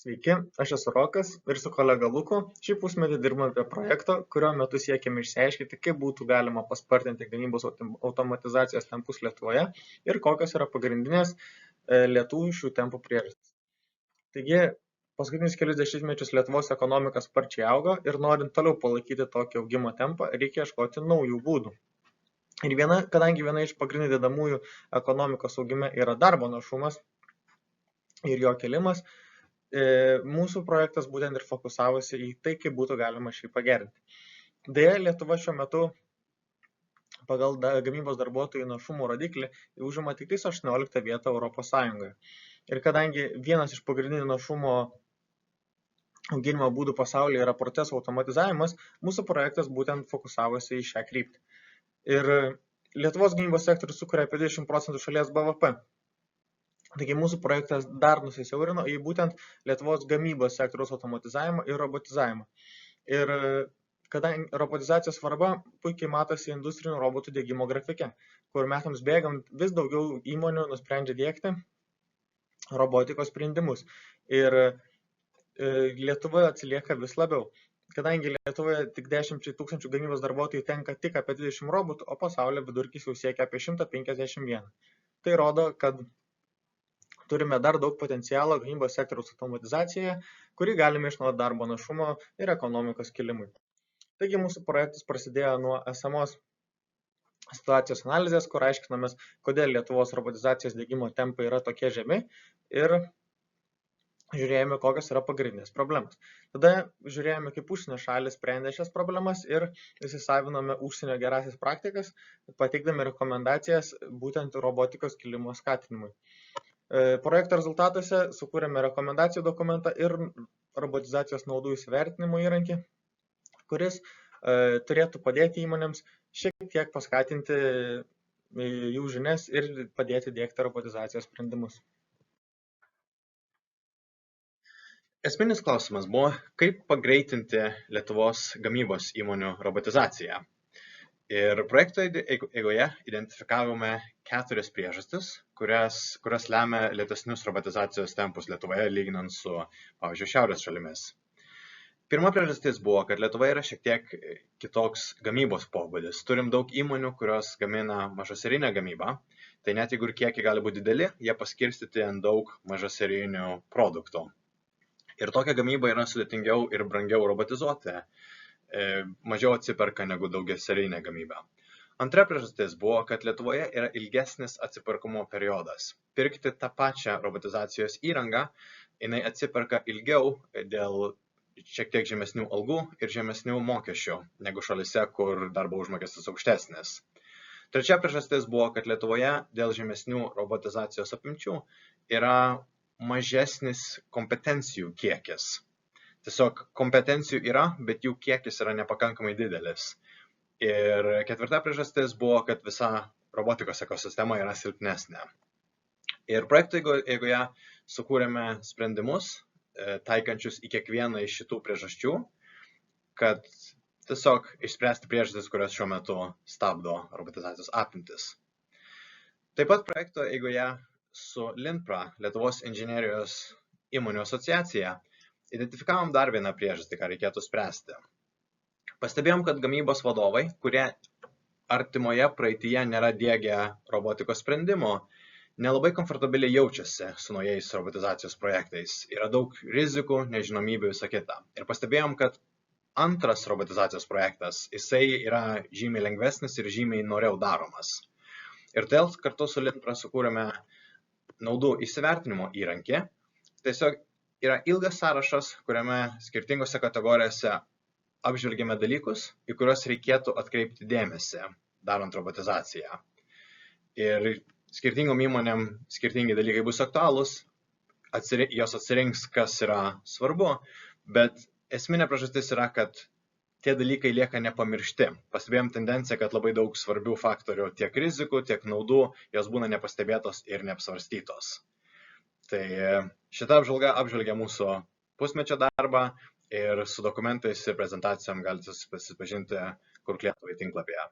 Sveiki, aš esu Rokas ir su kolega Luku šį pusmetį dirbame prie projekto, kurio metu siekiame išsiaiškinti, kaip būtų galima paspartinti gamybos automatizacijos tempus Lietuvoje ir kokios yra pagrindinės lietuvių šių tempų priežastys. Taigi, paskutinius kelius dešimtmečius Lietuvos ekonomika sparčiai augo ir norint toliau palaikyti tokį augimo tempą, reikia ieškoti naujų būdų. Ir kadangi viena iš pagrindinių dedamųjų ekonomikos augime yra darbo našumas ir jo kelimas, mūsų projektas būtent ir fokusavosi į tai, kaip būtų galima šį pagerinti. Deja, Lietuva šiuo metu pagal gamybos darbuotojų našumo rodiklį užima tik 18 vietą Europos Sąjungoje. Ir kadangi vienas iš pagrindinių našumo auginimo būdų pasaulyje yra procesų automatizavimas, mūsų projektas būtent fokusavosi į šią kryptį. Ir Lietuvos gamybos sektorius sukuria apie 20% šalies BVP. Taigi mūsų projektas dar nusisiaurino į būtent Lietuvos gamybos sektoriaus automatizavimą ir robotizavimą. Ir kadangi robotizacijos svarba puikiai matosi industrinių robotų diegimo grafike, kur metams bėgant vis daugiau įmonių nusprendžia diegti robotikos sprendimus. Ir Lietuva atsilieka vis labiau. Kadangi Lietuvoje tik 10 tūkstančių gamybos darbuotojų tenka tik apie 20 robotų, o pasaulio vidurkis jau siekia apie 151. Tai rodo, kad turime dar daug potencialo gamybos sektoriaus automatizacijoje, kurį galime išnaudoti darbo našumo ir ekonomikos kilimui. Taigi mūsų projektas prasidėjo nuo esamos situacijos analizės, kur aiškinamės, kodėl Lietuvos robotizacijos diegimo tempai yra tokie žemi ir žiūrėjome, kokios yra pagrindinės problemos. Tada žiūrėjome, kaip užsienio šalys sprendė šias problemas ir įsisavinome užsienio gerąsias praktikas, pateikdami rekomendacijas būtent robotikos kilimo skatinimui. Projekto rezultatuose sukūrėme rekomendacijų dokumentą ir robotizacijos naudų įsivertinimo įrankį, kuris turėtų padėti įmonėms šiek tiek paskatinti jų žinias ir padėti diegti robotizacijos sprendimus. Esminis klausimas buvo, kaip pagreitinti Lietuvos gamybos įmonių robotizaciją. Ir projekto eigoje identifikavome 4 priežastis, kurias lemia lėtesnius robotizacijos tempus Lietuvoje lyginant su, pavyzdžiui, šiaurės šalimis. Pirma priežastis buvo, kad Lietuva yra šiek tiek kitoks gamybos pobūdis. Turim daug įmonių, kurios gamina mažaserinę gamybą. Tai net jeigu ir kiekiai gali būti dideli, jie paskirstyti ant daug mažaserinių produktų. Ir tokia gamyba yra sudėtingiau ir brangiau robotizuoti. Mažiau atsiperka negu daugiaserinė gamyba. Antra priežastis buvo, kad Lietuvoje yra ilgesnis atsiperkamo periodas. Pirkti tą pačią robotizacijos įrangą, jinai atsiperka ilgiau dėl šiek tiek žemesnių algų ir žemesnių mokesčių, negu šalyse, kur darbo užmokestis aukštesnis. Trečia priežastis buvo, kad Lietuvoje dėl žemesnių robotizacijos apimčių yra mažesnis kompetencijų kiekis. Tiesiog kompetencijų yra, bet jų kiekis yra nepakankamai didelis. Ir ketvirta priežastis buvo, kad visa robotikos ekosistema yra silpnesnė. Ir projekto eigoje sukūrėme sprendimus, taikančius į kiekvieną iš šitų priežasčių, kad tiesiog išspręsti priežastis, kurios šiuo metu stabdo robotizacijos apimtis. Taip pat projekto eigoje su Linpra, Lietuvos inžinerijos įmonių asociacija, identifikavom dar vieną priežastį, ką reikėtų spręsti. Pastebėjom, kad gamybos vadovai, kurie artimoje praeityje nėra diegę robotikos sprendimų, nelabai komfortabiliai jaučiasi su naujais robotizacijos projektais. Yra daug rizikų, nežinomybių, visą kitą. Ir pastebėjom, kad antras robotizacijos projektas, jisai yra žymiai lengvesnis ir žymiai noriau daromas. Ir todėl kartu su Linpra sukūrėme naudų įsivertinimo įrankį. Tiesiog yra ilgas sąrašas, kuriame skirtingose kategorijose apžvelgiame dalykus, į kuriuos reikėtų atkreipti dėmesį, darant robotizaciją. Ir skirtingom įmonėm skirtingi dalykai bus aktualūs, jos atsirinks, kas yra svarbu, bet esminė priežastis yra, kad tie dalykai lieka nepamiršti. Pastebėjom tendenciją, kad labai daug svarbių faktorių, tiek rizikų, tiek naudų, jos būna nepastebėtos ir neapsvarstytos. Tai šita apžvalga apžvelgia mūsų pusmečio darbą ir su dokumentais ir prezentacijom galite susipažinti Kurk Lietuvai tinklapyje.